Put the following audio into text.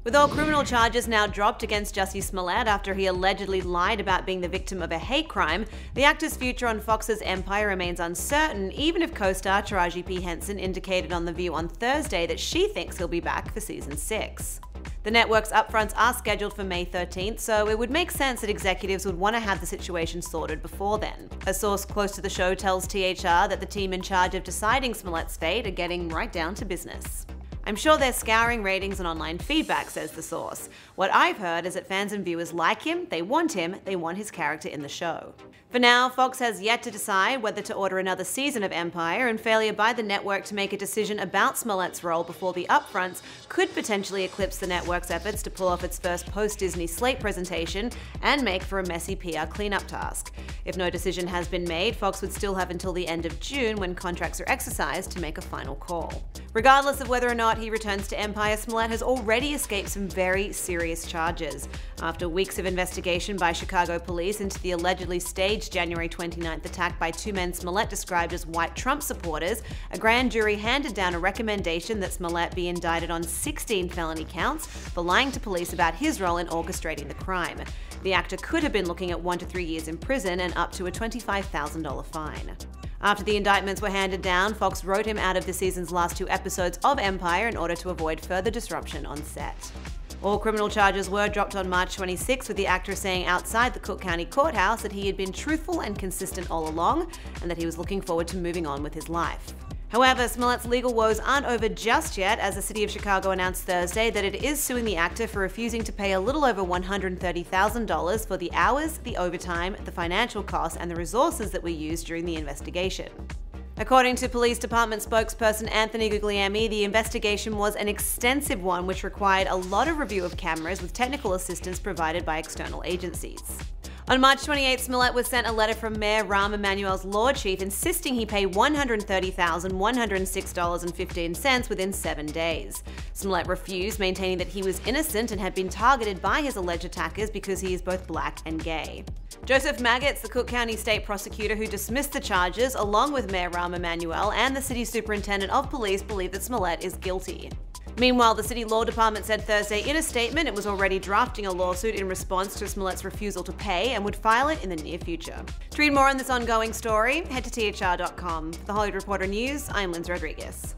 With all criminal charges now dropped against Jussie Smollett after he allegedly lied about being the victim of a hate crime, the actor's future on Fox's Empire remains uncertain, even if co-star Taraji P. Henson indicated on The View on Thursday that she thinks he'll be back for season 6. The network's upfronts are scheduled for May 13th, so it would make sense that executives would want to have the situation sorted before then. A source close to the show tells THR that the team in charge of deciding Smollett's fate are getting right down to business. "I'm sure they're scouring ratings and online feedback," says the source. "What I've heard is that fans and viewers like him, they want his character in the show." For now, Fox has yet to decide whether to order another season of Empire, and failure by the network to make a decision about Smollett's role before the upfronts could potentially eclipse the network's efforts to pull off its first post-Disney slate presentation and make for a messy PR cleanup task. If no decision has been made, Fox would still have until the end of June, when contracts are exercised, to make a final call. Regardless of whether or not he returns to Empire, Smollett has already escaped some very serious charges. After weeks of investigation by Chicago police into the allegedly staged January 29th attack by two men Smollett described as white Trump supporters, a grand jury handed down a recommendation that Smollett be indicted on 16 felony counts for lying to police about his role in orchestrating the crime. The actor could have been looking at 1 to 3 years in prison and up to a $25,000 fine. After the indictments were handed down, Fox wrote him out of the season's last 2 episodes of Empire in order to avoid further disruption on set. All criminal charges were dropped on March 26, with the actor saying outside the Cook County Courthouse that he had been truthful and consistent all along, and that he was looking forward to moving on with his life. However, Smollett's legal woes aren't over just yet, as the city of Chicago announced Thursday that it is suing the actor for refusing to pay a little over $130,000 for the hours, the overtime, the financial costs, and the resources that were used during the investigation. According to police department spokesperson Anthony Guglielmi, the investigation was an extensive one which required a lot of review of cameras with technical assistance provided by external agencies. On March 28, Smollett was sent a letter from Mayor Rahm Emanuel's law chief insisting he pay $130,106.15 within 7 days. Smollett refused, maintaining that he was innocent and had been targeted by his alleged attackers because he is both black and gay. Joseph Maggots, the Cook County State Prosecutor who dismissed the charges, along with Mayor Rahm Emanuel and the City Superintendent of Police, believe that Smollett is guilty. Meanwhile, the city law department said Thursday in a statement it was already drafting a lawsuit in response to Smollett's refusal to pay and would file it in the near future. To read more on this ongoing story, head to thr.com. For the Hollywood Reporter News, I'm Linz Rodriguez.